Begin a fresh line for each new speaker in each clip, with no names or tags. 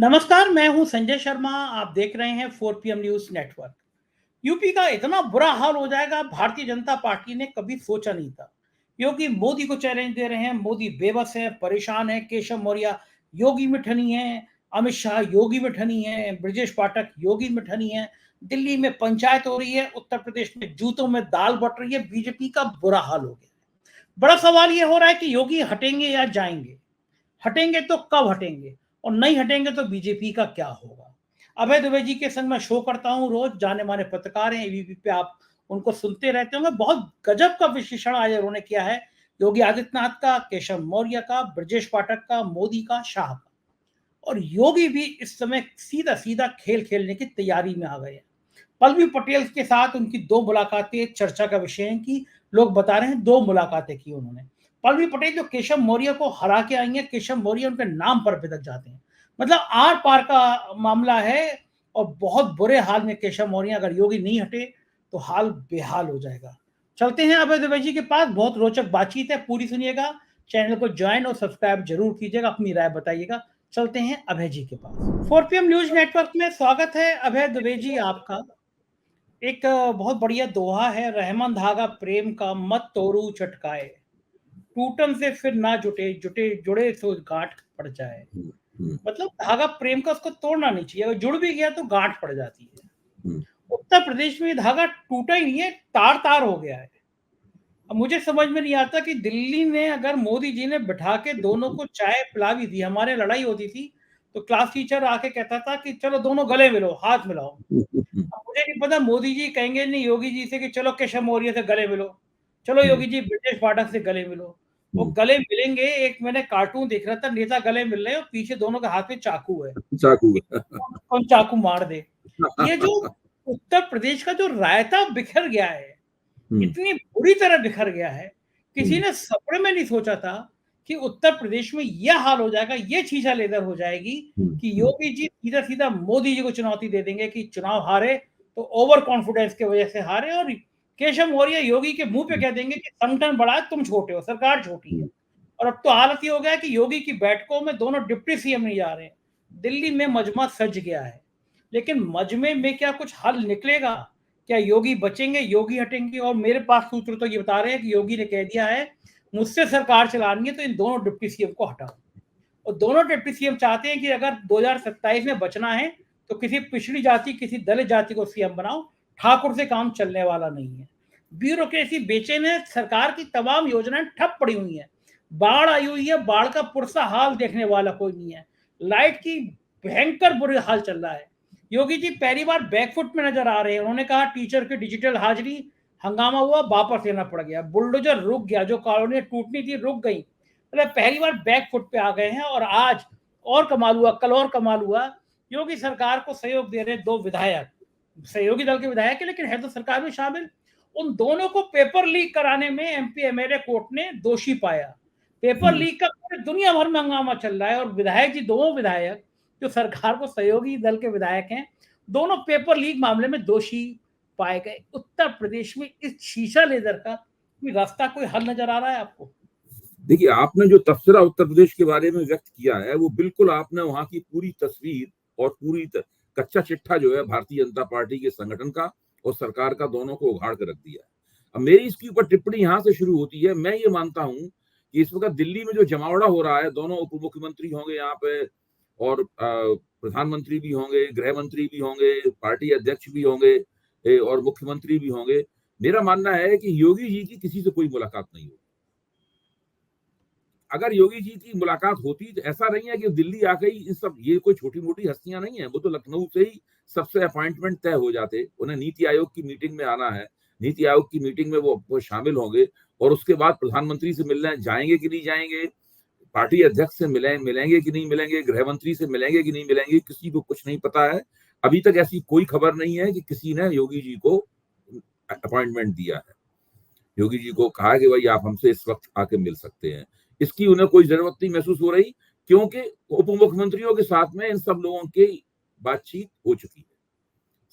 नमस्कार, मैं हूं संजय शर्मा। आप देख रहे हैं 4 PM न्यूज नेटवर्क। यूपी का इतना बुरा हाल हो जाएगा, भारतीय जनता पार्टी ने कभी सोचा नहीं था। योगी मोदी को चैलेंज दे रहे हैं। मोदी बेबस है, परेशान है। केशव मौर्य योगी में ठनी है, अमित शाह योगी में ठनी है, ब्रजेश पाठक योगी में ठनी है। दिल्ली में पंचायत हो रही है, उत्तर प्रदेश में जूतों में दाल बट रही है। बीजेपी का बुरा हाल हो गया। बड़ा सवाल यह हो रहा है कि योगी हटेंगे या जाएंगे। हटेंगे तो कब हटेंगे, और नहीं हटेंगे तो बीजेपी का क्या होगा। अभय दुबे जी के संग मैं शो करता हूं, रोज जाने माने पत्रकार हैं एबीपी पे, आप उनको सुनते रहते होंगे। बहुत गजब का विश्लेषण आज उन्होंने किया है, योगी आदित्यनाथ का, केशव मौर्य का, ब्रजेश पाठक का, मोदी का, शाह का। और योगी भी इस समय सीधा सीधा खेल खेलने की तैयारी में आ गए हैं। पल्लवी पटेल के साथ उनकी दो मुलाकातें चर्चा का विषय हैं, कि लोग बता रहे हैं दो मुलाकातें की उन्होंने। पल्लवी पटेल जो केशव मौर्य को हरा के आई हैं, केशव मौर्य उनके नाम पर बिदक जाते हैं। मतलब आर पार का मामला है। और बहुत बुरे हाल में केशव मौर्य, अगर योगी नहीं हटे तो हाल बेहाल हो जाएगा। चलते हैं अभय दुबे जी के पास, बहुत रोचक बातचीत है, पूरी सुनिएगा। चैनल को ज्वाइन और सब्सक्राइब जरूर कीजिएगा, अपनी राय बताइएगा। चलते हैं अभय जी के पास। 4 PM न्यूज नेटवर्क में स्वागत है अभय दुबे जी आपका। एक बहुत बढ़िया दोहा है, रहमन धागा प्रेम का मत तोड़ू चटकाए, टूटन से फिर ना जुटे, जुटे जुड़े तो गांठ पड़ जाए। मतलब धागा प्रेम का उसको तोड़ना नहीं चाहिए, अगर जुड़ भी गया तो गांठ पड़ जाती है। उत्तर प्रदेश में ये धागा टूटा ही नहीं है, तार तार हो गया है। अब मुझे समझ में नहीं आता कि दिल्ली में अगर मोदी जी ने बिठा के दोनों को चाय पिला भी दी, हमारे लड़ाई होती थी तो क्लास टीचर आके कहता था कि चलो दोनों गले मिलो, हाथ मिलाओ। अब मुझे नहीं पता, मोदी जी कहेंगे नहीं योगी जी से कि चलो केशव मौर्य से गले मिलो, चलो योगी जी ब्रजेश पाठक से गले मिलो। वो गले मिलेंगे। एक मैंने कार्टून देख रहा था, नेता गले मिल रहे हैं और पीछे दोनों के हाथ में चाकू है,
चाकू
कौन चाकू मार दे। ये जो उत्तर प्रदेश का जो रायता बिखर गया है, इतनी बुरी तरह बिखर गया है, किसी ने सपने में नहीं सोचा था कि उत्तर प्रदेश में यह हाल हो जाएगा, ये छीछा लेदर हो जाएगी कि योगी जी सीधा सीधा मोदी जी को चुनौती दे देंगे कि चुनाव हारे तो ओवर कॉन्फिडेंस की वजह से हारे, और केशव मौर्य योगी के मुंह पे कह देंगे कि संगठन बड़ा है, तुम छोटे हो, सरकार छोटी है। और अब तो हालत ये हो गया है कि योगी की बैठकों में दोनों डिप्टी सीएम नहीं जा रहे हैं। दिल्ली में मजमा सज गया है, लेकिन मजमे में क्या कुछ हल निकलेगा? क्या योगी बचेंगे, योगी हटेंगे? और मेरे पास सूत्र तो ये बता रहे हैं कि योगी ने कह दिया है मुझसे सरकार चलानी है तो इन दोनों डिप्टी सीएम को हटाओ। और दोनों डिप्टी सीएम चाहते हैं कि अगर 2027 में बचना है तो किसी पिछड़ी जाति, किसी दलित जाति को सीएम बनाओ, ठाकुर से काम चलने वाला नहीं है। ब्यूरोक्रेसी बेचैन है, सरकार की तमाम योजनाएं ठप पड़ी हुई हैं। बाढ़ आई हुई है, बाढ़ का पुरसा हाल देखने वाला कोई नहीं है। लाइट की भयंकर बुरे हाल चल रहा है। योगी जी पहली बार बैकफुट में नजर आ रहे हैं। उन्होंने कहा टीचर की डिजिटल हाजिरी, हंगामा हुआ, वापस लेना पड़ गया। बुलडोजर रुक गया, जो कॉलोनियां टूटनी थी रुक गई। मतलब पहली बार बैकफुट पे आ गए हैं। और आज और कमाल हुआ, कल और कमाल हुआ, योगी सरकार को सहयोग दे रहे दो विधायक, सहयोगी दल के विधायक है लेकिन है तो सरकार में शामिल। उन दोनों को पेपर लीक कराने में एमपी एमएलए कोर्ट ने दोषी पाया। पेपर लीक का पूरे दुनिया भर में हंगामा चल रहा है, और विधायक जी, दोनों विधायक जो सरकार को सहयोगी दल के विधायक हैं, दोनों पेपर लीक मामले में दोषी पाए गए। उत्तर प्रदेश में इस शीशा लेदर का कोई रास्ता, कोई हल नजर आ रहा है आपको?
देखिए, आपने जो तबसरा उत्तर प्रदेश के बारे में व्यक्त किया है वो बिल्कुल आपने वहां की पूरी तस्वीर और पूरी कच्चा चिट्ठा जो है भारतीय जनता पार्टी के संगठन का और सरकार का, दोनों को उघाड़ कर रख दिया है। अब मेरी इसके ऊपर टिप्पणी यहां से शुरू होती है। मैं ये मानता हूं कि इस वक्त दिल्ली में जो जमावड़ा हो रहा है, दोनों उप मुख्यमंत्री होंगे यहाँ पे, और प्रधानमंत्री भी होंगे, गृह मंत्री भी होंगे, पार्टी अध्यक्ष भी होंगे, और मुख्यमंत्री भी होंगे। मेरा मानना है कि योगी जी की किसी से कोई मुलाकात नहीं होगी। अगर योगी जी की मुलाकात होती तो ऐसा नहीं है कि दिल्ली आ गई, इन सब, ये कोई छोटी मोटी हस्तियां नहीं है। वो तो लखनऊ से ही सबसे अपॉइंटमेंट तय हो जाते। उन्हें नीति आयोग की मीटिंग में आना है, नीति आयोग की मीटिंग में वो शामिल होंगे, और उसके बाद प्रधानमंत्री से मिलने जाएंगे कि नहीं जाएंगे, पार्टी अध्यक्ष से मिलेंगे कि नहीं मिलेंगे, गृह मंत्री से मिलेंगे कि नहीं मिलेंगे, किसी को कुछ नहीं पता है। अभी तक ऐसी कोई खबर नहीं है कि किसी ने योगी जी को अपॉइंटमेंट दिया है, योगी जी को कहा कि भाई आप हमसे इस वक्त आके मिल सकते हैं। इसकी उन्हें कोई जरूरत नहीं महसूस हो रही, क्योंकि उप मुख्यमंत्रियों के साथ में इन सब लोगों की बातचीत हो चुकी है।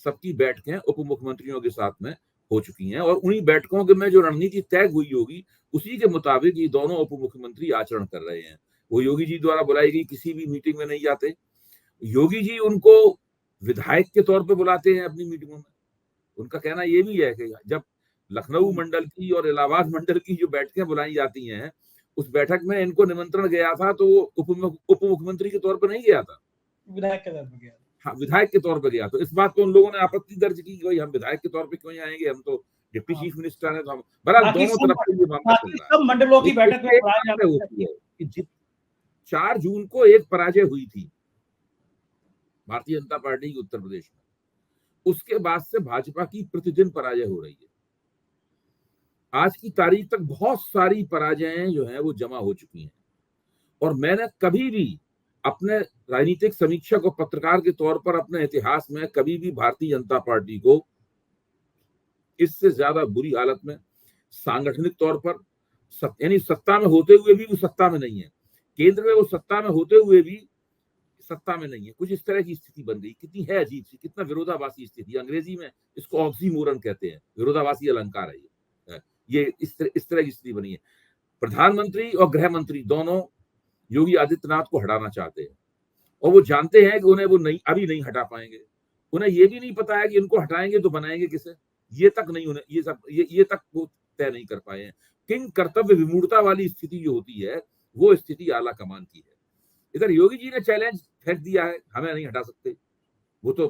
सबकी बैठकें उप मुख्यमंत्रियों के साथ में हो चुकी हैं, और उन्हीं बैठकों के में जो रणनीति तय हुई होगी उसी के मुताबिक ये दोनों उप मुख्यमंत्री आचरण कर रहे हैं। वो योगी जी द्वारा बुलाई गई किसी भी मीटिंग में नहीं जाते, योगी जी उनको विधायक के तौर पे बुलाते हैं अपनी मीटिंगों में। उनका कहना ये भी है कि जब लखनऊ मंडल की और इलाहाबाद मंडल की जो बैठकें बुलाई जाती हैं, उस बैठक में इनको निमंत्रण गया था तो वो उप मुख्यमंत्री के तौर पर नहीं गया था,
विधायक के तौर पर गया।
हाँ, विधायक के तौर पर गया। तो इस बात पे उन लोगों ने आपत्ति दर्ज की कि भाई हम विधायक के तौर पे क्यों आएंगे, हम तो डिप्टी
हाँ।
चीफ मिनिस्टर हैं। तो हम बहरहाल दोनों तरफ से ये मामला चल रहा है।
सब मंडलों की बैठक में
इससे एक बात तय होती है कि 4 जून को एक पराजय हुई थी भारतीय जनता पार्टी की उत्तर प्रदेश में। उसके बाद से भाजपा की प्रतिदिन पराजय हो रही है। आज की तारीख तक बहुत सारी पराजयें जो है वो जमा हो चुकी हैं, और मैंने कभी भी अपने राजनीतिक समीक्षक और पत्रकार के तौर पर अपने इतिहास में कभी भी भारतीय जनता पार्टी को इससे ज्यादा बुरी हालत में सांगठनिक तौर पर यानी सत्ता में होते हुए भी वो सत्ता में नहीं है, केंद्र में वो सत्ता में होते हुए भी सत्ता में नहीं है, कुछ इस तरह की स्थिति बन गई। कितनी है अजीब सी, कितना विरोधाभासी स्थिति। अंग्रेजी में इसको ऑक्सीमोरन कहते हैं, विरोधाभासी अलंकार है ये इस तरह की स्थिति बनी है। प्रधानमंत्री और गृह मंत्री दोनों योगी आदित्यनाथ को हटाना चाहते हैं, और वो जानते हैं कि उन्हें वो अभी नहीं हटा पाएंगे। उन्हें ये भी नहीं पता है कि इनको हटाएंगे तो बनाएंगे किसे, ये तक नहीं, उन्हें ये तक वो तय नहीं कर पाए हैं। किंग कर्तव्य विमूढ़ता वाली स्थिति जो होती है वो स्थिति आला कमान की है। इधर योगी जी ने चैलेंज फेंक दिया है, हमें नहीं हटा सकते। वो तो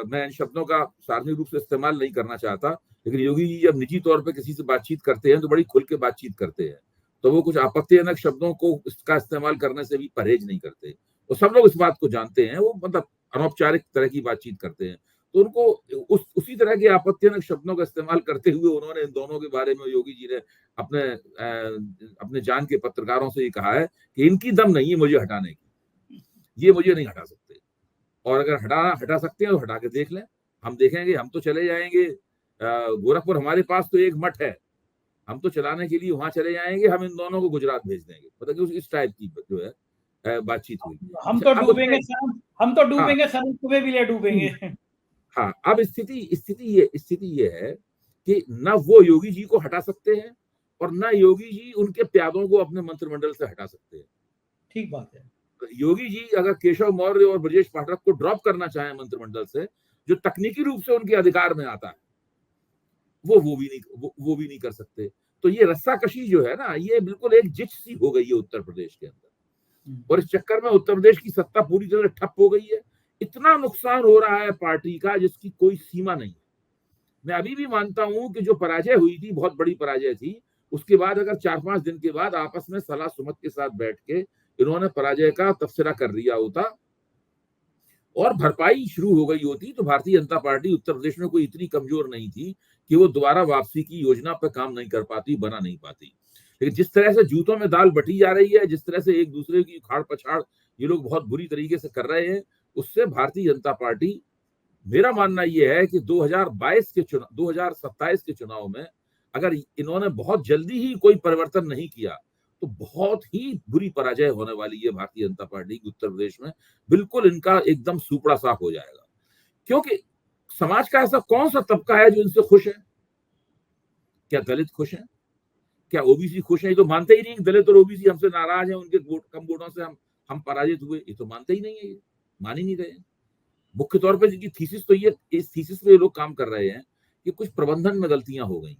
मैं इन शब्दों का सार्वजनिक रूप से इस्तेमाल नहीं करना चाहता, लेकिन योगी जी जब निजी तौर पर किसी से बातचीत करते हैं तो बड़ी खुल के बातचीत करते हैं, तो वो कुछ आपत्तिजनक शब्दों को इसका इस्तेमाल करने से भी परहेज नहीं करते। तो सब लोग इस बात को जानते हैं, वो मतलब अनौपचारिक तरह की बातचीत करते हैं। तो उनको उसी तरह के आपत्तिजनक शब्दों का इस्तेमाल करते हुए उन्होंने इन दोनों के बारे में, योगी जी ने अपने जान के पत्रकारों से ये कहा है कि इनकी दम नहीं है मुझे हटाने की, ये मुझे नहीं हटा सकते, और अगर हटा सकते हैं तो हटा के देख लें, हम देखेंगे, हम तो चले जाएंगे गोरखपुर, हमारे पास तो एक मठ है, हम तो चलाने के लिए वहां चले जाएंगे, हम इन दोनों को गुजरात भेज देंगे। मतलब इस टाइप की जो है बातचीत हुई।
हम तो डूबेंगे
हाँ,
सनम, तुम्हें भी ले डूबेंगे।
हाँ, अब स्थिति ये है कि न वो योगी जी को हटा सकते हैं और न योगी जी उनके प्यादों को अपने मंत्रिमंडल से हटा सकते हैं।
ठीक बात है।
योगी जी अगर केशव मौर्य और ब्रजेश पाठक को ड्रॉप करना चाहें मंत्रिमंडल से, जो तकनीकी रूप से उनके अधिकार में आता है, वो भी नहीं कर सकते। तो ये रस्साकशी जो है ना, ये बिल्कुल एक जिच सी हो गई है उत्तर प्रदेश के अंदर, और इस चक्कर में उत्तर प्रदेश की सत्ता पूरी तरह ठप हो गई है। इतना नुकसान हो रहा है पार्टी का जिसकी कोई सीमा नहीं है। मैं अभी भी मानता हूं कि जो पराजय हुई थी, बहुत बड़ी पराजय थी। उसके बाद अगर 4-5 दिन के बाद आपस में सलाह सुमत के साथ बैठ के इन्होंने पराजय का तबसरा कर दिया होता और भरपाई शुरू हो गई होती, तो भारतीय जनता पार्टी उत्तर प्रदेश में कोई इतनी कमजोर नहीं थी कि वो दोबारा वापसी की योजना पर काम नहीं कर पाती, बना नहीं पाती। लेकिन जिस तरह से जूतों में दाल बटी जा रही है, जिस तरह से एक दूसरे की उखाड़ पछाड़ ये लोग बहुत बुरी तरीके से कर रहे हैं, उससे भारतीय जनता पार्टी, मेरा मानना यह है कि 2027 के चुनाव में अगर इन्होंने बहुत जल्दी ही कोई परिवर्तन नहीं किया तो बहुत ही बुरी पराजय होने वाली है भारतीय जनता पार्टी की उत्तर प्रदेश में। बिल्कुल इनका एकदम सुपड़ा साफ हो जाएगा, क्योंकि समाज का ऐसा कौन सा तबका है जो इनसे खुश है? क्या दलित खुश हैं? क्या ओबीसी खुश है? ये तो मानते ही नहीं कि दलित और ओबीसी हमसे नाराज है, उनके कम वोटों से हम पराजित हुए। ये तो मानते ही नहीं है, मान ही नहीं रहे। मुख्य तौर पर जिनकी थीसिस तो ये, इस थीसिस पे ये लोग काम कर रहे हैं कि कुछ प्रबंधन में गलतियां हो गई।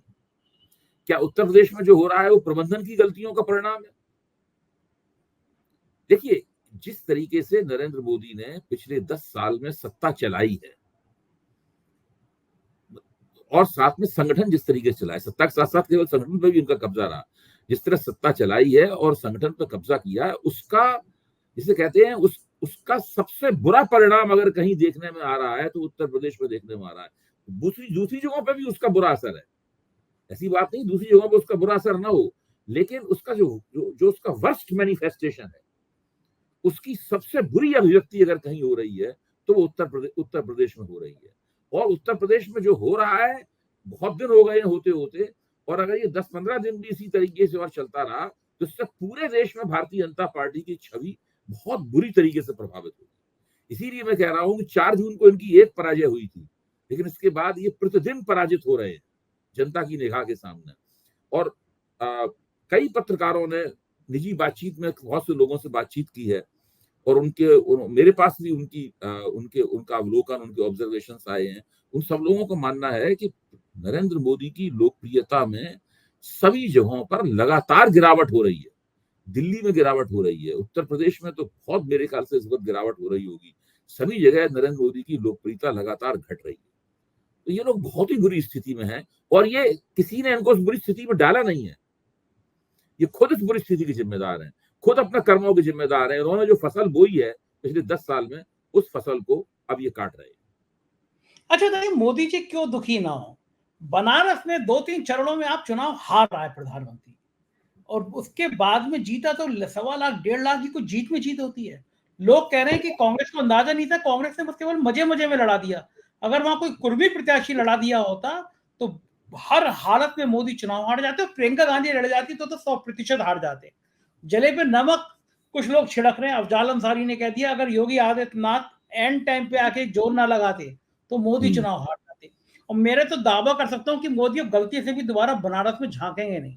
क्या उत्तर प्रदेश में जो हो रहा है वो प्रबंधन की गलतियों का परिणाम है? देखिए, जिस तरीके से नरेंद्र मोदी ने पिछले 10 साल में सत्ता चलाई है और साथ में संगठन जिस तरीके से चला है, सत्ता के साथ साथ केवल संगठन पर भी उनका कब्जा रहा, जिस तरह सत्ता चलाई है और संगठन पर कब्जा किया है, उसका जिसे कहते हैं उसका सबसे बुरा परिणाम अगर कहीं देखने में आ रहा है तो उत्तर प्रदेश में देखने में आ रहा है। दूसरी जगहों पर भी उसका बुरा असर है, ऐसी बात नहीं दूसरी जगहों पर उसका बुरा असर ना हो, लेकिन उसका जो उसका वर्स्ट मैनिफेस्टेशन है, उसकी सबसे बुरी अभिव्यक्ति अगर कहीं हो रही है तो वो उत्तर प्रदेश में हो रही है। और उत्तर प्रदेश में जो हो रहा है, बहुत दिन हो गए होते होते, और अगर ये 10-15 दिन भी इसी तरीके से और चलता रहा तो इससे पूरे देश में भारतीय जनता पार्टी की छवि बहुत बुरी तरीके से प्रभावित होगी। इसीलिए मैं कह रहा हूं कि 4 जून को इनकी एक पराजय हुई थी, लेकिन इसके बाद ये प्रतिदिन पराजित हो रहे हैं जनता की निगाह के सामने। और कई पत्रकारों ने निजी बातचीत में बहुत से लोगों से बातचीत की है, और मेरे पास भी उनका अवलोकन, उनके ऑब्जर्वेशंस आए हैं। उन सब लोगों को मानना है कि नरेंद्र मोदी की लोकप्रियता में सभी जगहों पर लगातार गिरावट हो रही है। दिल्ली में गिरावट हो रही है, उत्तर प्रदेश में तो बहुत मेरे ख्याल से इस वक्त गिरावट हो रही होगी। सभी जगह नरेंद्र मोदी की लोकप्रियता लगातार घट रही है। तो ये लोग बहुत ही बुरी स्थिति में हैं, और ये किसी ने इनको उस बुरी स्थिति में डाला नहीं है। ये खुद इस बुरी स्थिति के जिम्मेदार हैं, खुद अपने कर्मों के जिम्मेदार हैं। उन्होंने जो फसल बोई है पिछले 10 साल में, उस फसल को अब ये काट रहे हैं।
अच्छा देखिए, मोदी जी क्यों दुखी ना हो? बनारस में 2-3 चरणों में आप चुनाव हार रहा है प्रधानमंत्री, और उसके बाद में जीता तो 1.25 लाख 1.5 लाख की कुछ जीत में जीत होती है। लोग कह रहे हैं कि कांग्रेस को अंदाजा नहीं था, कांग्रेस ने बस केवल मजे में लड़ा दिया। अगर वहां कोई कुर्मी प्रत्याशी लड़ा दिया होता तो हर हालत में मोदी चुनाव हार जाते, और प्रियंका गांधी लड़ जाती तो 100% हार जाते। जले पे नमक कुछ लोग छिड़क रहे हैं। अफजाल अंसारी ने कह दिया अगर योगी आदित्यनाथ एंड टाइम पे आके जोर ना लगाते तो मोदी चुनाव हार जाते। और मेरे तो दावा कर सकता हूं कि मोदी अब गलती से भी दोबारा बनारस में झांकेंगे नहीं,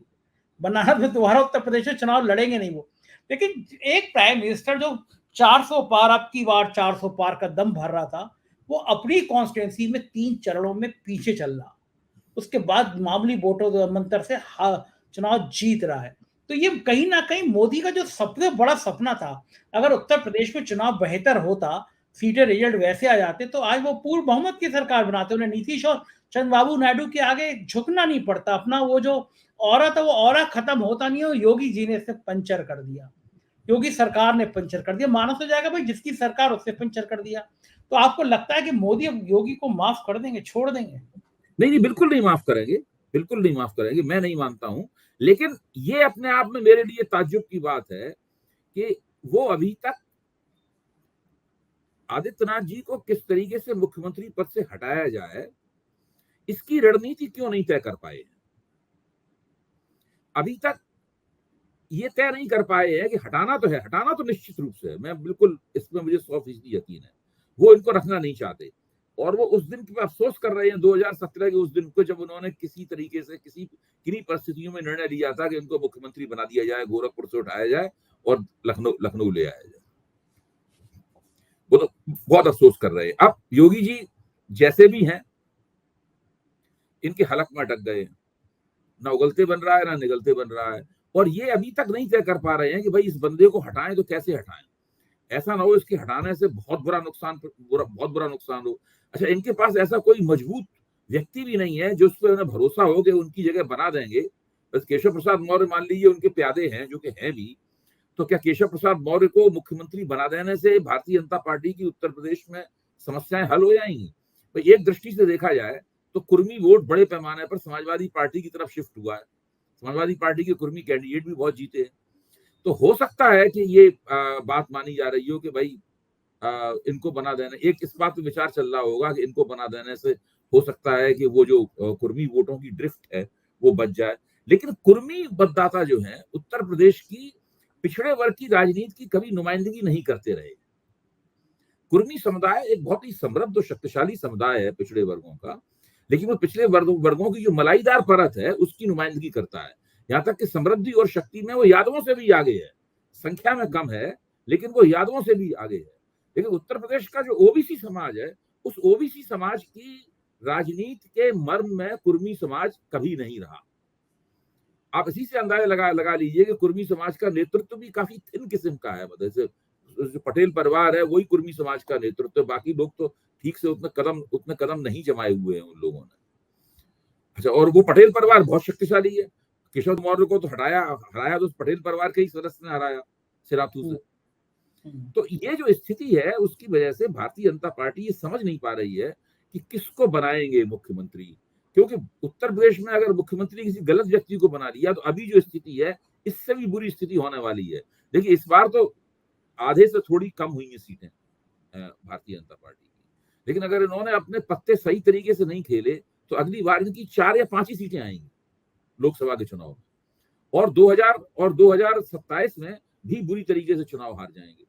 बनारस में दोबारा उत्तर प्रदेश में चुनाव लड़ेंगे नहीं वो। लेकिन एक प्राइम मिनिस्टर जो 400 पार, अब की बार 400 पार का दम भर रहा था, वो अपनी कॉन्स्टिट्यूंसी में 3 चरणों में पीछे चल रहा, उसके बाद मामूली वोटों मंत्र से चुनाव जीत रहा है। तो ये कहीं ना कहीं मोदी का जो सबसे बड़ा सपना था, अगर उत्तर प्रदेश में चुनाव बेहतर होता, सीधे रिजल्ट वैसे आ जाते, तो आज वो पूर्ण बहुमत की सरकार बनाते। उन्हें नीतीश और चंद्रबाबू नायडू के आगे झुकना नहीं पड़ता। अपना वो जो औरा था वो औरा खत्म होता नहीं है। योगी जी ने इसे पंचर कर दिया, योगी सरकार ने पंचर कर दिया। मानो तो जाएगा भाई जिसकी सरकार उससे पंचर कर दिया। तो आपको लगता है कि मोदी अब योगी को माफ कर देंगे, छोड़ देंगे?
नहीं, बिल्कुल नहीं माफ करेंगे, बिल्कुल नहीं माफ करेंगे, मैं नहीं मानता हूं। लेकिन ये अपने आप में मेरे लिए ताज्जुब की बात है कि वो अभी तक आदित्यनाथ जी को किस तरीके से मुख्यमंत्री पद से हटाया जाए, इसकी रणनीति क्यों नहीं तय कर पाए। अभी तक ये तय नहीं कर पाए हैं कि हटाना तो है, हटाना तो निश्चित रूप से है, मैं बिल्कुल इसमें मुझे 100% यकीन है। वो इनको रखना नहीं चाहते, और वो उस दिन पे अफसोस कर रहे हैं 2017 के उस दिन को, जब उन्होंने किसी तरीके से किन्हीं परिस्थितियों में निर्णय लिया था कि इनको मुख्यमंत्री बना दिया जाए, गोरखपुर से उठाया जाए और लखनऊ ले आया जाए। वो तो बहुत अफसोस कर रहे हैं। अब योगी जी जैसे भी हैं, इनके हलक में अटक गए, ना उगलते बन रहा है ना निगलते बन रहा है, और ये अभी तक नहीं तय कर पा रहे हैं कि भाई इस बंदे को हटाएं तो कैसे हटाएं। ऐसा ना हो इसके हटाने से बहुत बुरा नुकसान हो। अच्छा, इनके पास ऐसा कोई मजबूत व्यक्ति भी नहीं है जो उस पर उन्हें भरोसा हो कि उनकी जगह बना देंगे। बस केशव प्रसाद मौर्य मान लीजिए उनके प्यादे हैं, जो कि हैं भी, तो क्या केशव प्रसाद मौर्य को मुख्यमंत्री बना देने से भारतीय जनता पार्टी की उत्तर प्रदेश में समस्याएं हल हो जाएंगी? तो एक दृष्टि से देखा जाए तो कुर्मी वोट बड़े पैमाने पर समाजवादी पार्टी की तरफ शिफ्ट हुआ है। समाजवादी पार्टी के कुर्मी कैंडिडेट भी बहुत जीते हैं। तो हो सकता है कि ये बात मानी जा रही हो कि भाई इनको बना देने, एक इस बात पे विचार चल रहा होगा कि इनको बना देने से हो सकता है कि वो जो कुर्मी वोटों की ड्रिफ्ट है वो बच जाए। लेकिन कुर्मी मतदाता जो है उत्तर प्रदेश की पिछड़े वर्ग की राजनीति की कभी नुमाइंदगी नहीं करते रहे। कुर्मी समुदाय एक बहुत ही समृद्ध और शक्तिशाली समुदाय है पिछड़े वर्गों का, लेकिन वो पिछले वर्गों की जो मलाईदार परत है उसकी नुमाइंदगी करता है। यहाँ तक कि समृद्धि और शक्ति में वो यादवों से भी आगे है, संख्या में कम है लेकिन वो यादवों से भी आगे है। लेकिन उत्तर प्रदेश का जो ओबीसी समाज है, उस ओबीसी समाज की राजनीति के मर्म में कुर्मी समाज कभी नहीं रहा। आप इसी से अंदाजा लगा लीजिए कि कुर्मी समाज का नेतृत्व भी काफी थिन किस्म का है। मतलब जो पटेल परिवार है वही कुर्मी समाज का नेतृत्व है, बाकी लोग तो ठीक से उतने कदम नहीं जमाए हुए हैं उन लोगों ने। अच्छा, और वो पटेल परिवार बहुत शक्तिशाली है। केशव मौर्य को तो हराया तो पटेल परिवार के ही सदस्य ने हराया, सिराथू से। तो ये जो स्थिति है उसकी वजह से भारतीय जनता पार्टी ये समझ नहीं पा रही है कि किसको बनाएंगे मुख्यमंत्री, क्योंकि उत्तर प्रदेश में अगर मुख्यमंत्री किसी गलत व्यक्ति को बना दिया तो अभी जो स्थिति है इससे भी बुरी स्थिति होने वाली है। देखिए, इस बार तो आधे से थोड़ी कम हुई है सीटें भारतीय जनता पार्टी की, लेकिन अगर इन्होंने अपने पत्ते सही तरीके से नहीं खेले तो अगली बार इनकी 4 या 5 ही सीटें आएंगी लोकसभा के चुनाव में, और 2027 में भी बुरी तरीके से चुनाव हार जाएंगे,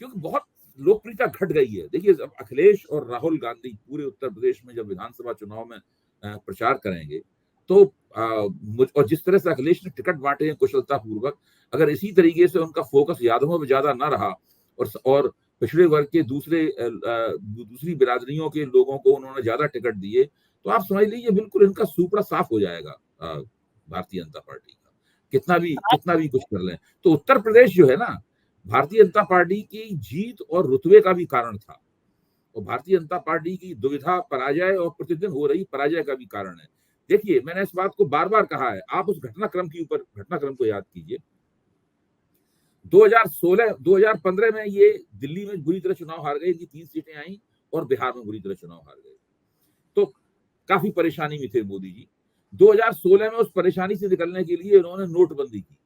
क्योंकि बहुत लोकप्रियता घट गई है। देखिए, अब अखिलेश और राहुल गांधी पूरे उत्तर प्रदेश में जब विधानसभा चुनाव में प्रचार करेंगे तो और जिस तरह से अखिलेश ने टिकट बांटे हैं कुशलता पूर्वक, अगर इसी तरीके से उनका फोकस यादवों में ज्यादा न रहा और पिछड़े वर्ग के दूसरी बिरादरियों के लोगों को उन्होंने ज्यादा टिकट दिए, तो आप समझ लीजिए बिल्कुल इनका सूपड़ा साफ हो जाएगा भारतीय जनता पार्टी का, कितना भी कुछ कर लें। तो उत्तर प्रदेश जो है ना, भारतीय जनता पार्टी की जीत और रुतबे का भी कारण था, और भारतीय जनता पार्टी की दुविधा, पराजय और प्रतिदिन हो रही पराजय का भी कारण है। देखिए, मैंने इस बात को बार बार कहा है, आप उस घटनाक्रम को याद कीजिए। 2015 में ये दिल्ली में बुरी तरह चुनाव हार गए, इनकी 3 सीटें आई, और बिहार में बुरी तरह चुनाव हार गए, तो काफी परेशानी में थे मोदी जी। 2016 में उस परेशानी से निकलने के लिए उन्होंने नोटबंदी की,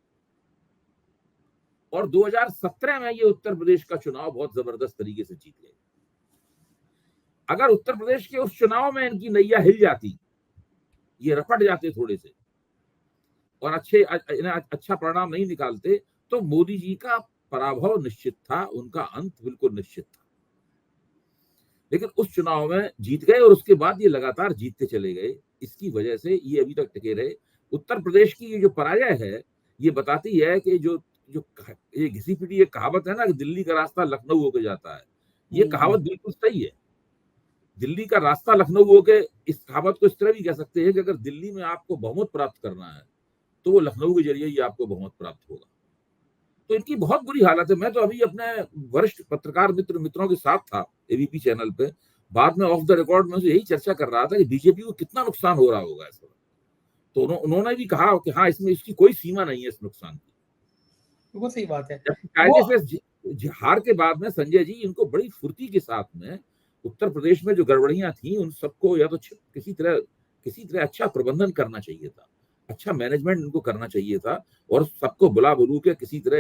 और 2017 में ये उत्तर प्रदेश का चुनाव बहुत जबरदस्त तरीके से जीत गए। अगर उत्तर प्रदेश के उस चुनाव में इनकी नैया हिल जाती, ये रपट जाते थोड़े से और अच्छा परिणाम नहीं निकालते, तो मोदी जी का पराभव निश्चित था, उनका अंत बिल्कुल निश्चित था। लेकिन उस चुनाव में जीत गए, और उसके बाद ये लगातार जीतते चले गए। इसकी वजह से ये अभी तक टिके रहे। उत्तर प्रदेश की ये जो पराजय है, ये बताती है कि जो ये घिसी पिटी ये कहावत है ना कि दिल्ली का रास्ता लखनऊ होकर जाता है, ये कहावत बिल्कुल सही है। दिल्ली का रास्ता लखनऊ होके, इस कहावत को इस तरह भी कह सकते हैं कि अगर दिल्ली में आपको बहुमत प्राप्त करना है, तो वो लखनऊ के जरिए ही आपको बहुमत प्राप्त होगा। तो इनकी बहुत बुरी हालत है। मैं तो अभी अपने वरिष्ठ पत्रकार मित्रों के साथ था एबीपी चैनल पे, बाद में ऑफ द रिकॉर्ड में यही चर्चा कर रहा था कि बीजेपी को कितना नुकसान हो रहा होगा इस वक्त। तो उन्होंने भी कहा कि हाँ, इसमें इसकी कोई सीमा नहीं है इस नुकसान की।
वो सही बात है।
कायदे से हार के बाद में संजय जी इनको बड़ी फुर्ती के साथ में उत्तर प्रदेश में जो गड़बड़ियां थी, उन सबको या तो किसी तरह अच्छा प्रबंधन करना चाहिए था, अच्छा मैनेजमेंट इनको करना चाहिए था, और सबको बुला बुलू के किसी तरह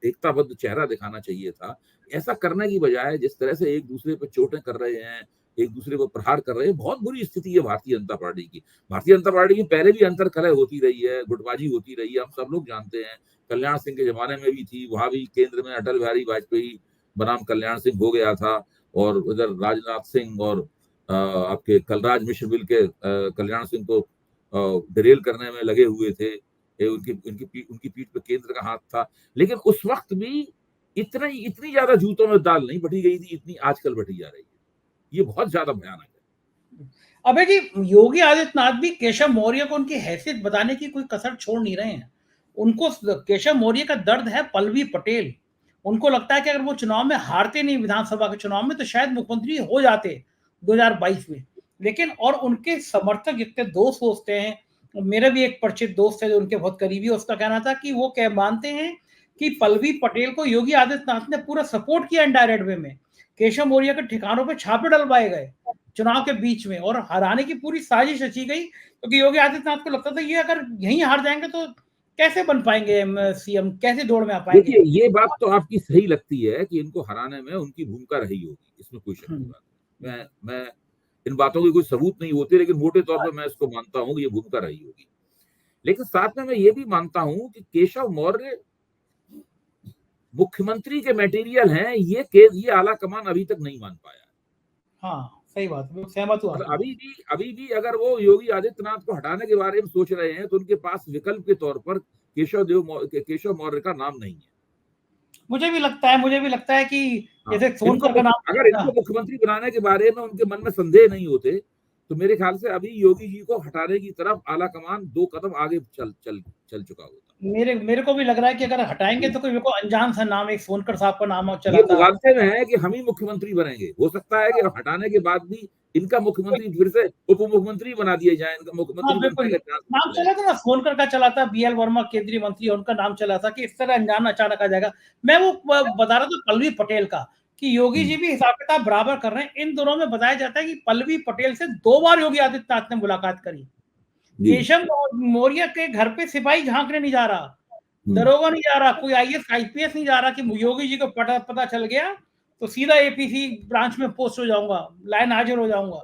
एकताबद्ध चेहरा दिखाना चाहिए था। ऐसा करने की बजाय जिस तरह से एक दूसरे पर चोटें कर रहे हैं, एक दूसरे को प्रहार कर रहे हैं, बहुत बुरी स्थिति है भारतीय जनता पार्टी की। भारतीय जनता पार्टी की पहले भी अंतर कलह होती रही है, गुटबाजी होती रही है, हम सब लोग जानते हैं। कल्याण सिंह के जमाने में भी थी, वहां भी केंद्र में अटल बिहारी वाजपेयी बनाम कल्याण सिंह हो गया था, और उधर राजनाथ सिंह और आपके कलराज मिश्र मिल के कल्याण सिंह को डिरेल करने में लगे हुए थे। उनकी पीठ पे केंद्र का हाथ था। लेकिन उस वक्त भी इतनी ज्यादा जूतों में दाल नहीं बटी गई थी, इतनी आजकल बटी जा रही है। ये बहुत ज्यादा भयानक है।
अबे जी, योगी आदित्यनाथ भी केशव मौर्य को उनकी हैसियत बताने की कोई कसर छोड़ नहीं रहे हैं। उनको केशव मौर्य का दर्द है पल्लवी पटेल। उनको लगता है कि अगर वो चुनाव में हारते नहीं, विधानसभा के चुनाव में, तो शायद मुख्यमंत्री हो जाते 2022 में। लेकिन और उनके समर्थक इतने दोस्त सोचते हैं, मेरे भी एक परिचित दोस्त है जो उनके बहुत करीबी, उसका कहना था कि वो मानते हैं कि पल्लवी पटेल को योगी आदित्यनाथ ने पूरा सपोर्ट किया इनडायरेक्ट वे में। केशव मौर्य के ठिकानों पर छापे डलवाए गए चुनाव के बीच में, और हराने की पूरी साजिश रची गई, क्योंकि तो योगी आदित्यनाथ को लगता था ये अगर यहीं हार जाएंगे तो कैसे बन पाएंगे सीएम, कैसे दौड़ में आ पाएंगे।
देखिए, ये बात तो आपकी सही लगती है कि इनको हराने में उनकी भूमिका रही होगी, इसमें कोई शक की बात नहीं। मैं इन बातों के कोई सबूत नहीं होते, लेकिन मोटे तौर पर मैं इसको मानता हूँ कि ये भूमिका रही होगी। लेकिन साथ में मैं ये भी मानता हूं कि केशव मौर्य मुख्यमंत्री के मटेरियल हैं, ये आला कमान अभी तक नहीं मान पाया।
हाँ, सही बात है, सहमत हूं।
अभी भी अगर वो योगी आदित्यनाथ को हटाने के बारे में सोच रहे हैं, तो उनके पास विकल्प के तौर पर केशव मौर्य का नाम नहीं है।
मुझे भी लगता है कि जैसे
सोनकर का नाम, अगर इनको मुख्यमंत्री बनाने के बारे में उनके मन में संदेह नहीं होते, तो मेरे ख्याल से अभी योगी जी को हटाने की तरफ आला कमान 2 कदम आगे चल चुका होता।
मेरे को भी लग रहा है कि अगर हटाएंगे तो कोई अनजान सा नाम, एक सोनकर साहब का नाम चला
ये मुगालते में है कि हम ही मुख्यमंत्री बनेंगे। हो सकता है कि हटाने के बाद भी इनका मुख्यमंत्री फिर से उप मुख्यमंत्री बना दिया जाए, इनका मुख्यमंत्री बनने का चांस
नाम चला था ना, सोनकर का चला था, बीएल वर्मा केंद्रीय मंत्री, उनका नाम चला था कि इस तरह अनजान अचानक आ जाएगा। मैं वो बता रहा था पल्लवी पटेल का, कि योगी जी भी हिसाब किताब बराबर कर रहे हैं। इन दोनों में बताया जाता है कि पल्लवी पटेल से 2 बार योगी आदित्यनाथ ने मुलाकात करी। केशव मौर्य के घर पे सिपाही झांकने नहीं जा रहा, दरोगा नहीं जा रहा, कोई आईएएस आईपीएस नहीं जा रहा कि योगी जी को पता चल गया तो सीधा एपीसी ब्रांच में पोस्ट हो जाऊंगा, लाइन हाजिर हो जाऊंगा।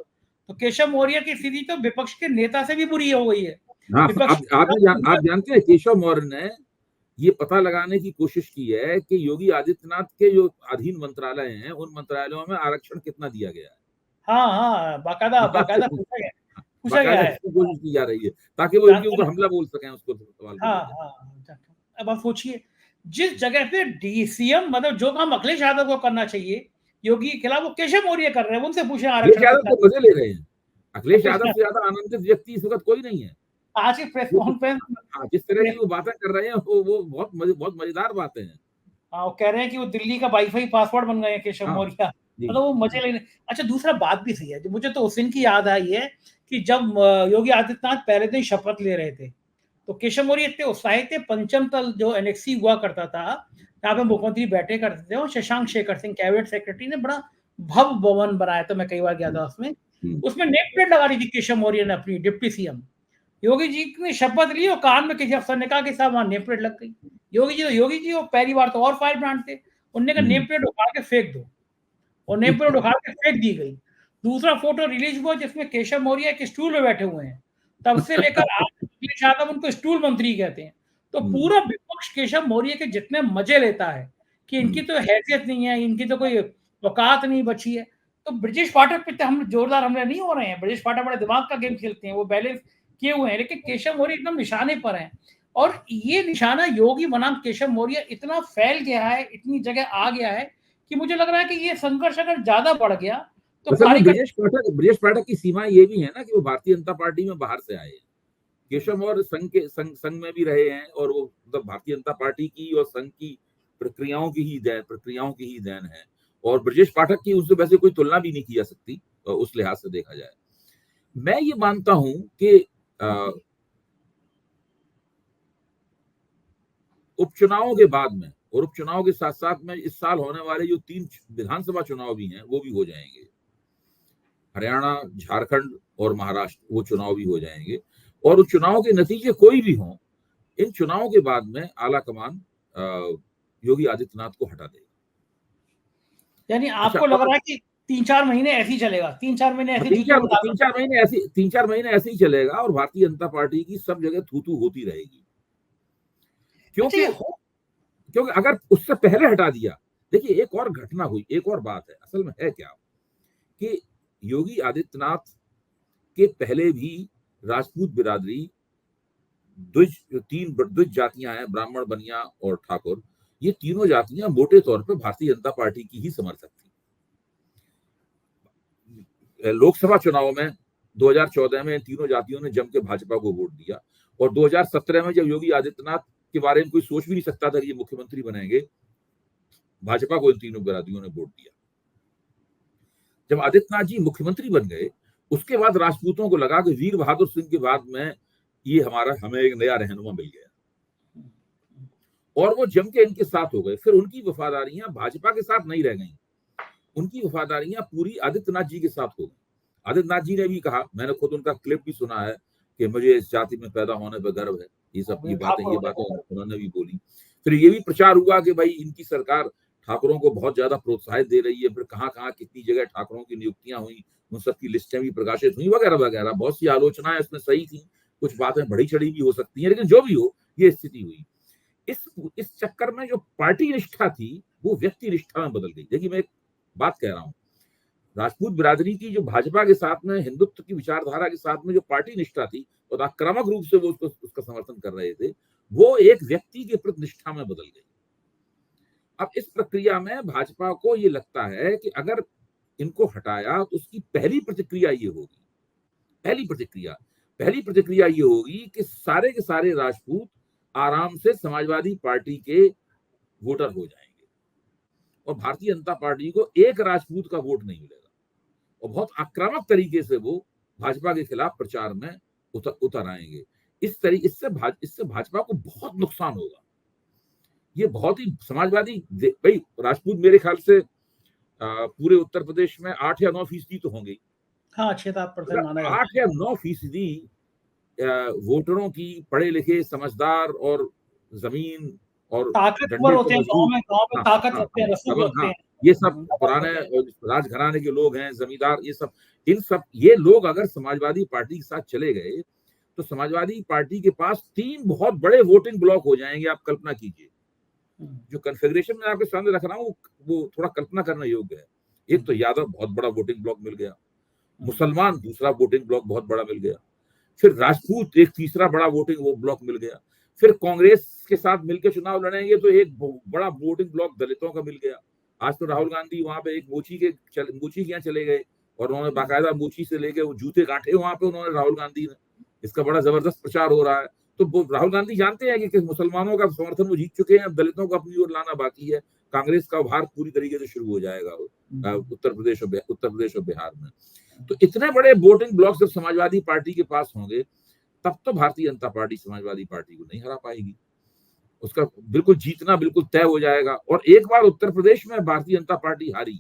तो केशव मौर्य की स्थिति तो विपक्ष के नेता से भी बुरी हो गई है।
हाँ, आप जानते हैं केशव मौर्य ने ये पता लगाने की कोशिश की है कि योगी आदित्यनाथ के जो अधीन मंत्रालय हैं, उन मंत्रालयों में आरक्षण कितना दिया गया है।
हाँ, बाकायदा पूछा गया है,
कोशिश की जा रही है ताकि वो इनके ऊपर हमला बोल सकें, उसको सवाल।
हाँ, अब आप सोचिए जिस जगह पे डीसीएम मतलब जो काम अखिलेश यादव को करना चाहिए योगी के खिलाफ, वो केशव मौर्य कर रहे हैं। उनसे पूछे
अखिलेश
आरक्षण
यादव
कितना।
तो मजे ले रहे हैं। अखिलेश
अखिलेश
यादव से ज्यादा आनंदित व्यक्ति इस वक्त कोई नहीं है।
आज की प्रेस
वो
कॉन्फ्रेंस
हाँ, जिस तरह की वो बातें कर रहे हैं वो बहुत मजेदार बातें हैं।
हाँ, वो कह रहे हैं कि वो दिल्ली का वाईफाई पासवर्ड बन गए हैं केशव
हाँ
मौर्य।
जी
मतलब वो मजे लेने। अच्छा, दूसरा बात भी सही है, जो मुझे तो उस दिन की याद आई है कि जब योगी आदित्यनाथ पहले दिन शपथ ले रहे थे, तो केशव मौर्य इतने उत्साहित थे। पंचम तल जो एनेक्सी हुआ करता था, जहाँ पे मुख्यमंत्री बैठे करते थे, और शशांक शेखर सिंह कैबिनेट सेक्रेटरी ने बड़ा भव्य भवन बनाया था, मैं कई बार गया था उसमें। उसमें नेम प्लेट लगा दी थी केशव मौर्य ने अपनी, डिप्टी सीएम। योगी जी ने शपथ ली और कान में किसी अफसर ने कहा कि साहब वहां नेम प्लेट लग गई। योगी जी वो पहली बार तो और फायर ब्रांड थे, उनने कहा नेम प्लेट उखाड़ के फेंक दो, और नेम प्लेट उखाड़ के फेंक दी गई। दूसरा फोटो रिलीज हुआ जिसमें केशव मौर्य एक स्टूल में बैठे हुए हैं। तब से लेकर आज अखिलेश यादव उनको स्टूल मंत्री कहते हैं। तो पूरा विपक्ष केशव मौर्य के जितने मजे लेता है कि इनकी तो हैसियत नहीं है, इनकी तो कोई औकात नहीं बची है। तो ब्रिजेश पाठक पे हम जोरदार हमले नहीं हो रहे हैं। ब्रिजेश पाठक बड़े दिमाग का गेम खेलते हैं, वो बैलेंस किए हुए हैं, लेकिन केशव मौर्य एकदम निशाने पर हैं। और ये निशाना योगी बनाम केशव मौर्य इतना फैल गया है, इतनी जगह आ गया है कि मुझे लग रहा है कि ये संघर्ष अगर ज्यादा बढ़ गया तो
असल में
कार्यकर्ता।
ब्रिजेश पाठक की सीमा ये भी है ना कि वो भारतीय जनता पार्टी में बाहर से आए हैं। केशव और संघ में भी रहे हैं, और वो मतलब भारतीय जनता पार्टी की और संघ की प्रक्रियाओं की ही देन है। और ब्रजेश पाठक की उससे वैसे कोई तुलना भी नहीं की जा सकती उस लिहाज से देखा जाए। मैं ये मानता हूं कि उपचुनावों के बाद में और उपचुनाव के साथ साथ में इस साल होने वाले जो 3 विधानसभा चुनाव भी हैं वो भी हो जाएंगे। हरियाणा, झारखंड और महाराष्ट्र वो चुनाव भी हो जाएंगे, और उस चुनाव के नतीजे कोई भी हों, इन चुनावों के बाद में आला कमान योगी आदित्यनाथ को हटा देगा।
यानी
अच्छा,
आपको लग रहा है कि 3-4 महीने ऐसे ही चलेगा, 3-4 महीने ऐसे
तीन चार महीने ऐसे ही चलेगा, और भारतीय जनता पार्टी की सब जगह थू होती रहेगी। क्योंकि क्योंकि अगर उससे पहले हटा दिया, देखिए एक और घटना हुई, एक और बात है। असल में है क्या कि योगी आदित्यनाथ के पहले भी राजपूत बिरादरी तीन द्विज जातियां हैं, ब्राह्मण, बनिया और ठाकुर। ये तीनों जातियां मोटे तौर पर भारतीय जनता पार्टी की ही समर्थक थी। लोकसभा चुनाव में 2014 में तीनों जातियों ने जम के भाजपा को वोट दिया, और 2017 में जब योगी आदित्यनाथ के बारे में कोई सोच भी नहीं सकता था कि ये मुख्यमंत्री बनेंगे, भाजपा को इन तीनों बिरादरियों ने वोट दिया। जब आदित्यनाथ जी मुख्यमंत्री बन गए, उसके बाद राजपूतों को लगा कि वीर बहादुर सिंह के बाद में ये हमें एक नया रहनुमा मिल गया, और वो जम के इनके साथ हो गए। फिर उनकी वफादारियां भाजपा के साथ नहीं रह गई, उनकी वफादारियां पूरी आदित्यनाथ जी के साथ हो गई। आदित्यनाथ जी ने भी कहा, मैंने खुद उनका क्लिप भी सुना है कि मुझे इस जाति में पैदा होने पर गर्व है। ये बातें उन्होंने भी बोली। फिर ये भी प्रचार हुआ कि भाई इनकी सरकार ठाकुरों को बहुत ज्यादा प्रोत्साहित दे रही है। फिर कहाँ कहाँ कितनी जगह ठाकुरों की नियुक्तियां हुई, उन सबकी लिस्टें भी प्रकाशित हुई, वगैरह वगैरह। बहुत सी आलोचनाएं इसमें सही थी, कुछ बातें बढ़ी चढ़ी भी हो सकती हैं, लेकिन जो भी हो ये स्थिति हुई। इस चक्कर में जो पार्टी निष्ठा थी वो व्यक्ति निष्ठा में बदल गई। देखिए मैं एक बात कह रहा हूं, राजपूत बिरादरी की जो भाजपा के साथ में हिंदुत्व की विचारधारा के साथ में जो पार्टी निष्ठा थी और आक्रामक रूप से वो उसका समर्थन कर रहे थे, वो एक व्यक्ति के प्रति निष्ठा में बदल गई। अब इस प्रक्रिया में भाजपा को ये लगता है कि अगर इनको हटाया तो उसकी पहली प्रतिक्रिया ये होगी, पहली प्रतिक्रिया ये होगी कि सारे के सारे राजपूत आराम से समाजवादी पार्टी के वोटर हो जाएंगे, और भारतीय जनता पार्टी को एक राजपूत का वोट नहीं मिलेगा, और बहुत आक्रामक तरीके से वो भाजपा के खिलाफ प्रचार में उतर आएंगे। इससे भाजपा को बहुत नुकसान होगा। ये बहुत ही समाजवादी, भाई राजपूत मेरे ख्याल से पूरे उत्तर प्रदेश में 8 या 9% तो होंगे।
हाँ, 6-7% माना जाता है।
8 या 9% वोटरों की, पढ़े लिखे, समझदार और जमीन और
ताकतवर होते हैं, गांव में ताकत रखते हैं, रसूख रखते हैं।
ये सब पुराने राजघराने के लोग हैं, जमींदार, ये लोग अगर समाजवादी पार्टी के साथ चले गए तो समाजवादी पार्टी के पास 3 बहुत बड़े वोटिंग ब्लॉक हो जाएंगे। आप कल्पना कीजिए, जो कन्फिगरेशन में आपके सामने रख रहा हूँ वो थोड़ा कल्पना करने योग्य है। एक तो यादव बहुत बड़ा वोटिंग ब्लॉक मिल गया, मुसलमान दूसरा वोटिंग ब्लॉक बहुत बड़ा मिल गया, फिर राजपूत एक तीसरा बड़ा वोटिंग ब्लॉक मिल गया। फिर कांग्रेस के साथ मिलकर चुनाव लड़ेंगे तो एक बड़ा वोटिंग ब्लॉक दलितों का मिल गया। आज तो राहुल गांधी वहां पे एक मोची के यहाँ चले गए और उन्होंने बाकायदा मोची से लेके वो जूते गांठे वहां पे उन्होंने, राहुल गांधी ने, इसका बड़ा जबरदस्त प्रचार हो रहा है। तो राहुल गांधी जानते हैं कि मुसलमानों का समर्थन वो जीत चुके हैं, अब दलितों को अपनी ओर लाना बाकी है। कांग्रेस का उभार पूरी तरीके से शुरू हो जाएगा उत्तर प्रदेश और बिहार में। तो इतने बड़े वोटिंग ब्लॉक जब समाजवादी पार्टी के पास होंगे तब तो भारतीय जनता पार्टी समाजवादी पार्टी को नहीं हरा पाएगी, उसका बिल्कुल जीतना बिल्कुल तय हो जाएगा। और एक बार उत्तर प्रदेश में भारतीय जनता पार्टी हारी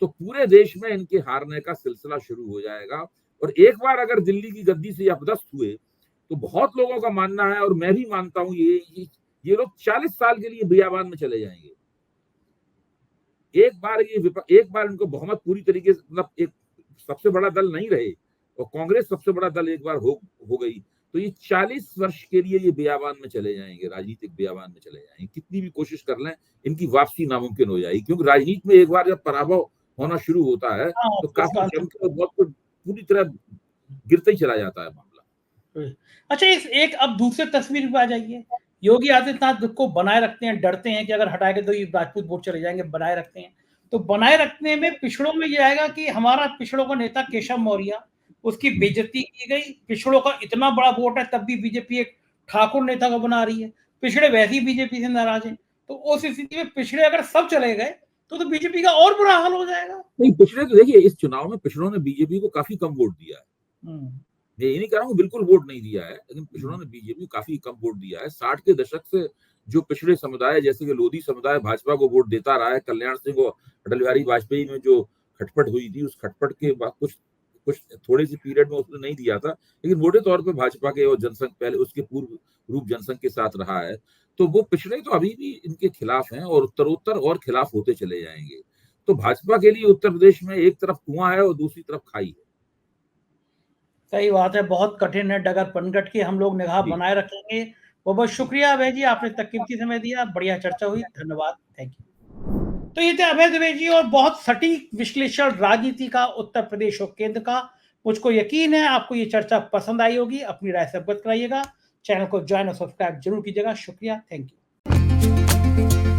तो पूरे देश में इनके हारने का सिलसिला शुरू हो जाएगा। और एक बार अगर दिल्ली की गद्दी से अपदस्थ हुए तो बहुत लोगों का मानना है, और मैं भी मानता हूं, ये लोग 40 साल के लिए बियाबान में चले जाएंगे। एक बार इनको बहुमत पूरी तरीके से, मतलब एक सबसे बड़ा दल नहीं रहे और कांग्रेस सबसे बड़ा दल एक बार हो गई तो ये 40 वर्ष के लिए ये बियाबान में चले जाएंगे, राजनीतिक बियाबान में चले जाएंगे। कितनी भी कोशिश कर लें इनकी वापसी नामुमकिन हो जाएगी, क्योंकि राजनीति में एक बार जब पराभव होना शुरू होता है तो काफी जम के बहुत पूरी तरह गिरते ही चला जाता है मामला।
अच्छा, एक अब दूसरे तस्वीर पे आ जाइए। योगी आदित्यनाथ को बनाए रखते हैं, डरते हैं कि अगर हटाएंगे तो ये राजपूत वोट चले जाएंगे, बनाए रखते हैं। तो बनाए रखने में पिछड़ों में ये आएगा कि हमारा पिछड़ों का नेता केशव मौर्य, उसकी बेइज्जती की गई। पिछड़ों का इतना बड़ा वोट है तब भी बीजेपी एक ठाकुर नेता को बना रही है, पिछड़े वैसे ही बीजेपी से नाराज हैं। तो उस स्थिति में पिछड़े अगर सब चले गए तो बीजेपी का और बुरा हाल हो जाएगा।
नहीं, पिछड़े तो देखिए, इस चुनाव में पिछड़ों ने बीजेपी को काफी कम वोट दिया है। मैं ये नहीं कह रहा हूँ बिल्कुल वोट नहीं दिया है, लेकिन पिछड़ों ने बीजेपी को काफी कम वोट दिया है। 60 के दशक से जो पिछड़े समुदाय जैसे कि लोधी समुदाय भाजपा को वोट देता रहा है, कल्याण सिंह और अटल बिहारी वाजपेयी में जो खटपट हुई थी, उस खटपट के बाद कुछ थोड़े से पीरियड में उसने नहीं दिया था, लेकिन मोटे तौर पे भाजपा के और जनसंघ पहले उसके पूर्व रूप जनसंघ के साथ रहा है। तो वो पिछड़े तो अभी भी इनके खिलाफ हैं और उत्तरोत्तर और खिलाफ होते चले जाएंगे। तो भाजपा के लिए उत्तर प्रदेश में एक तरफ कुआं है और दूसरी तरफ खाई है।
सही बात है, बहुत कठिन है डगर पनघट की, हम लोग निगाह बनाए रखेंगे। बहुत शुक्रिया अभय जी, आपने तक कीमती समय दिया, बढ़िया चर्चा हुई, धन्यवाद, थैंक यू। तो ये थे अभय द्विवेदी जी और बहुत सटीक विश्लेषण राजनीति का उत्तर प्रदेश और केंद्र का। मुझको यकीन है आपको ये चर्चा पसंद आई होगी, अपनी राय से अवगत कराइएगा, चैनल को ज्वाइन और सब्सक्राइब जरूर कीजिएगा। शुक्रिया, थैंक यू।